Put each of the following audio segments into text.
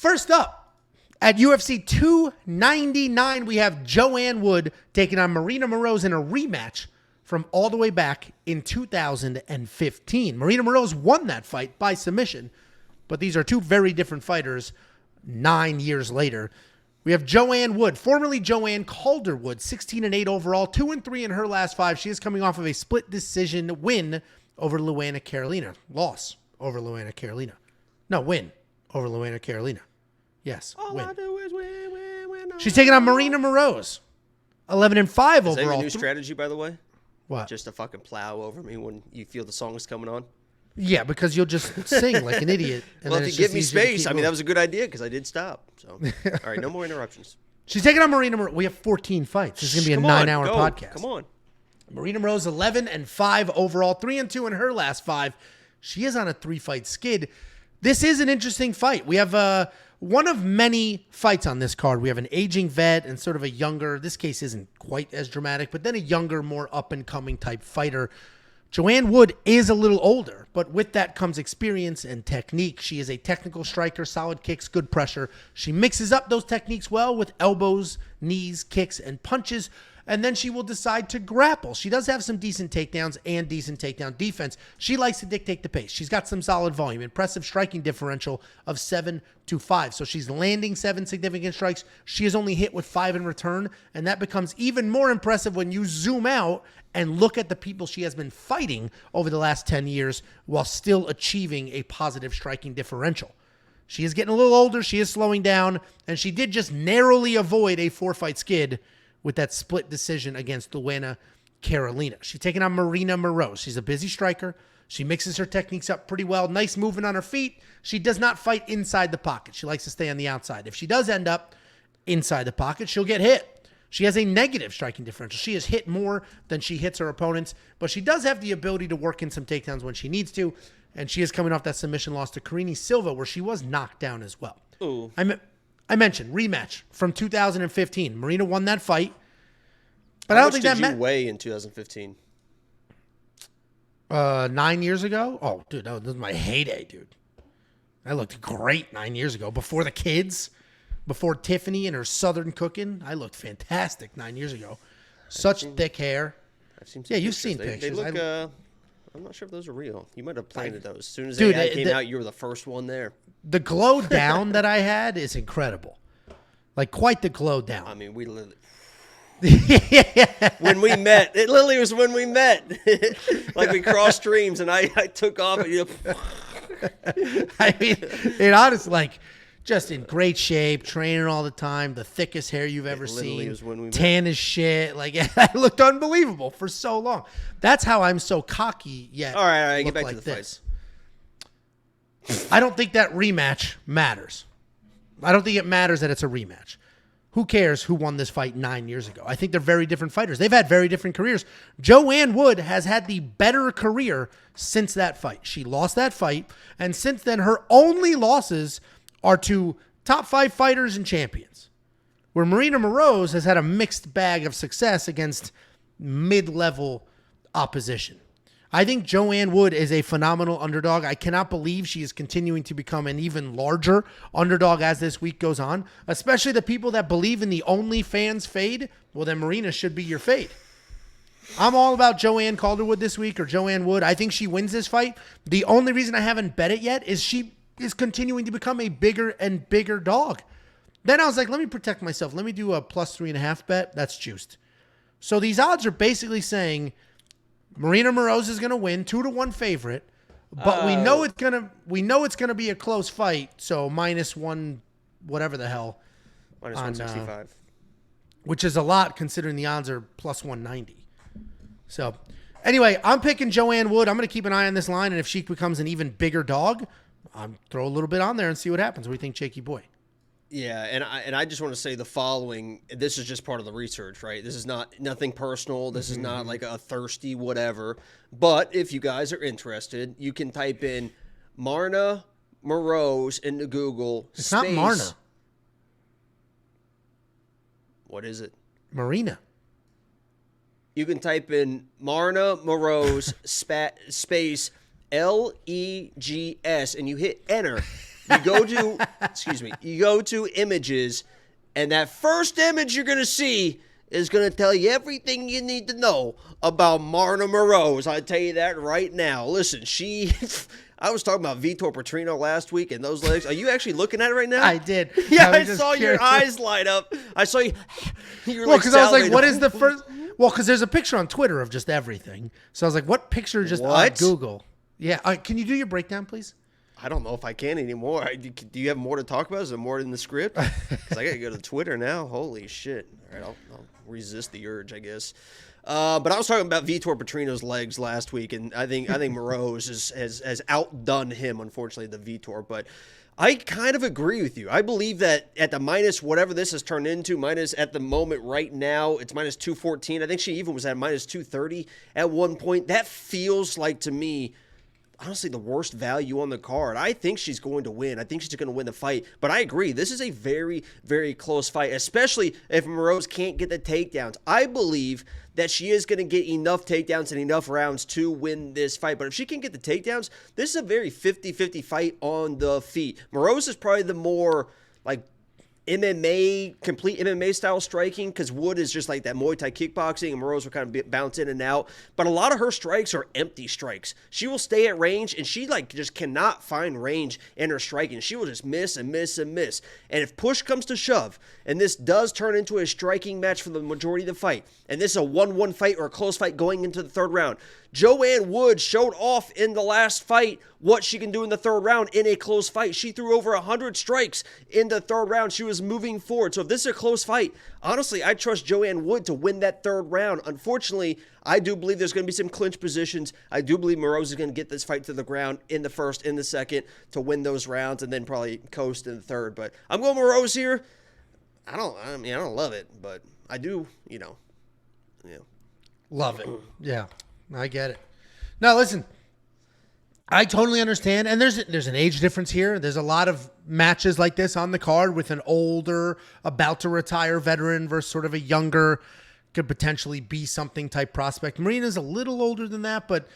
First up, at UFC 299, we have Joanne Wood taking on Maryna Moroz in a rematch from all the way back in 2015. Maryna Moroz won that fight by submission, but these are two very different fighters 9 years later. We have Joanne Wood, formerly Joanne Calderwood, 16-8 overall, 2-3 in her last 5. She is coming off of a split decision win over Luana Carolina. Loss over Luana Carolina. No, win over Luana Carolina. Yes, All win. I do is win. She's taking on Maryna Moroz, 11-5 overall. Is that your new strategy, by the way? What? Just to fucking plow over me when you feel the song is coming on? Yeah, because you'll just sing like an idiot. And Well, then if it's you give just me easier to space, keep I mean, moving. that was a good idea because I did stop. So, all right, no more interruptions. She's taking on Maryna Moroz. We have 14 fights. This is going to be a 9-hour podcast. Come on. Maryna Moroz, 11-5 overall, 3-2 in her last 5. She is on a 3-fight skid. This is an interesting fight. We have one of many fights on this card. We have an aging vet and sort of a younger, this case isn't quite as dramatic, but then a younger, more up-and-coming type fighter. Joanne Wood is a little older, but with that comes experience and technique. She is a technical striker, solid kicks, good pressure. She mixes up those techniques well with elbows, knees, kicks, and punches, and then she will decide to grapple. She does have some decent takedowns and decent takedown defense. She likes to dictate the pace. She's got some solid volume, impressive striking differential of 7-5. So she's landing 7 significant strikes. She is only hit with 5 in return, and that becomes even more impressive when you zoom out and look at the people she has been fighting over the last 10 years while still achieving a positive striking differential. She is getting a little older. She is slowing down, and she did just narrowly avoid a 4-fight skid with that split decision against Luana Carolina. She's taking on Maryna Moroz. She's a busy striker. She mixes her techniques up pretty well. Nice movement on her feet. She does not fight inside the pocket. She likes to stay on the outside. If she does end up inside the pocket, she'll get hit. She has a negative striking differential. She has hit more than she hits her opponents, but she does have the ability to work in some takedowns when she needs to, and she is coming off that submission loss to Karine Silva where she was knocked down as well. Ooh. I mentioned rematch from 2015. Maryna won that fight, but How I don't much think that did you weigh in 2015? 9 years ago? Oh, dude, that was my heyday, dude. I looked great 9 years ago. Before the kids, before Tiffany and her Southern cooking, I looked fantastic 9 years ago. Such thick hair. I've seen some you've pictures. seen They pictures. look, I'm not sure if those are real. You might have planted those. As soon as Dude, AI came out, you were the first one there. The glow down that I had is incredible. Like, quite the glow down. I mean, we literally... When we met, it literally was when we met. Like we crossed streams, and I took off. And, I mean, it honestly, like, just in great shape, training all the time, the thickest hair you've ever seen, was when we met. tan as shit. Like, I looked unbelievable for so long. That's how I'm so cocky yet. All right, look get back like to the this. fights. I don't think that rematch matters. I don't think it matters that it's a rematch. Who cares who won this fight 9 years ago? I think they're very different fighters. They've had very different careers. Joanne Wood has had the better career since that fight. She lost that fight, and since then, her only losses are to top 5 fighters and champions, where Maryna Moroz has had a mixed bag of success against mid-level opposition. I think Joanne Wood is a phenomenal underdog. I cannot believe she is continuing to become an even larger underdog as this week goes on, especially the people that believe in the OnlyFans fade. Well, then Maryna should be your fade. I'm all about Joanne Calderwood this week, or Joanne Wood. I think she wins this fight. The only reason I haven't bet it yet is she is continuing to become a bigger and bigger dog. Then I was like, let me protect myself. Let me do a +3.5 bet. That's juiced. So these odds are basically saying Maryna Moroz is going to win, 2-1 favorite, but we know it's going to be a close fight. So -1, whatever the hell, -165, which is a lot considering the odds are +190. So anyway, I'm picking Joanne Wood. I'm going to keep an eye on this line, and if she becomes an even bigger dog, I'll throw a little bit on there and see what happens. What do you think, Jakey boy? Yeah, and I just want to say the following. This is just part of the research, right? This is nothing personal. This is not like a thirsty whatever. But if you guys are interested, you can type in Maryna Moroz into Google. It's not Marna. What is it? Maryna. You can type in Maryna Moroz space LEGS, and you hit enter. You go to, you go to images, and that first image you're going to see is going to tell you everything you need to know about Maryna Moroz. I tell you that right now. Listen, I was talking about Vitor Petrino last week and those legs. Are you actually looking at it right now? I did. Yeah, I saw your eyes light up. I saw you. Well, because I was like, what is the first? Well, because there's a picture on Twitter of just everything. So I was like, what picture just on Google? Yeah. Can you do your breakdown, please? I don't know if I can anymore. Do you have more to talk about? Is there more in the script? Because I got to go to Twitter now. Holy shit. All right, I'll resist the urge, I guess. But I was talking about Vitor Petrino's legs last week, and I think Moroz has outdone him, unfortunately, the Vitor. But I kind of agree with you. I believe that at the minus whatever this has turned into, minus at the moment right now, it's minus 214. I think she even was at minus 230 at one point. That feels like, to me, honestly, the worst value on the card. I think she's going to win. I think she's going to win the fight. But I agree. This is a very, very close fight, especially if Moroz can't get the takedowns. I believe that she is going to get enough takedowns and enough rounds to win this fight. But if she can get the takedowns, this is a very 50-50 fight on the feet. Moroz is probably the more, like, complete MMA style striking, because Wood is just like that Muay Thai kickboxing, and Moroz will kind of bounce in and out. But a lot of her strikes are empty strikes. She will stay at range, and she just cannot find range in her striking. She will just miss and miss and miss. And if push comes to shove, and this does turn into a striking match for the majority of the fight, and this is a 1-1 fight or a close fight going into the third round, Joanne Wood showed off in the last fight what she can do in the third round in a close fight. She threw over 100 strikes in the third round. She was moving forward. So if this is a close fight, honestly, I trust Joanne Wood to win that third round. Unfortunately, I do believe there's going to be some clinch positions. I do believe Moroz is going to get this fight to the ground in the first, in the second, to win those rounds, and then probably coast in the third. But I'm going Moroz here. I don't love it, but I do, Love it. Yeah, I get it. Now, listen, I totally understand. And there's an age difference here. There's a lot of matches like this on the card with an older, about to retire veteran versus sort of a younger, could potentially be something type prospect. Maryna's a little older than that, but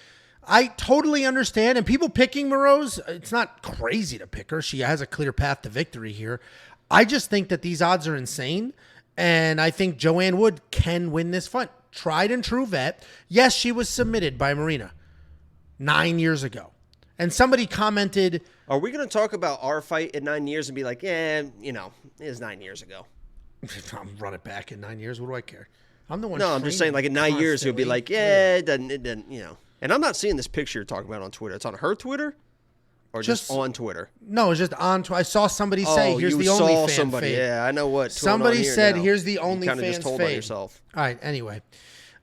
I totally understand. And people picking Moroz, it's not crazy to pick her. She has a clear path to victory here. I just think that these odds are insane. And I think Joanne Wood can win this fight. Tried and true vet. Yes, she was submitted by Maryna 9 years ago. And somebody commented, are we going to talk about our fight in 9 years and be like, it was 9 years ago? I'll run it back in 9 years. What do I care? I'm the one. No, I'm just saying, like, in 9 years, he'll be like, it didn't. And I'm not seeing this picture you're talking about on Twitter. It's on her Twitter or just on Twitter? No, it's just on Twitter. I saw somebody say, here's the OnlyFans fade. Yeah, I know what. Somebody said, here's the OnlyFans fade. You kind of just told on yourself. All right, anyway.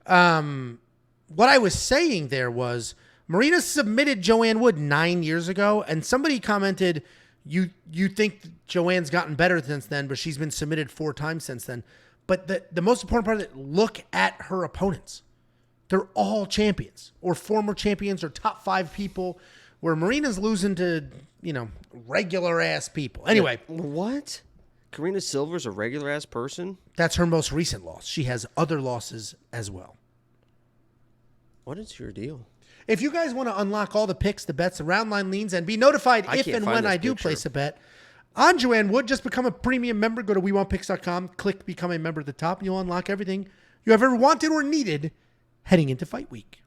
What I was saying there was, Maryna submitted Joanne Wood 9 years ago, and somebody commented, you think Joanne's gotten better since then, but she's been submitted 4 times since then. But the most important part of it, look at her opponents. They're all champions or former champions or top 5 people, where Maryna's losing to, regular ass people. Anyway. What? Karina Silver's a regular ass person? That's her most recent loss. She has other losses as well. What is your deal? If you guys want to unlock all the picks, the bets, the round line leans, and be notified if and when I do place a bet on Joanne Wood, just become a premium member. Go to WeWantPicks.com, click Become a Member at the top, and you'll unlock everything you have ever wanted or needed heading into fight week.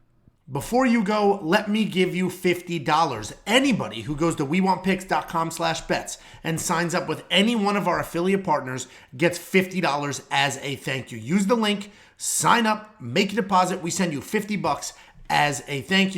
Before you go, let me give you $50. Anybody who goes to WeWantPicks.com/bets and signs up with any one of our affiliate partners gets $50 as a thank you. Use the link, sign up, make a deposit. We send you $50 as a thank you.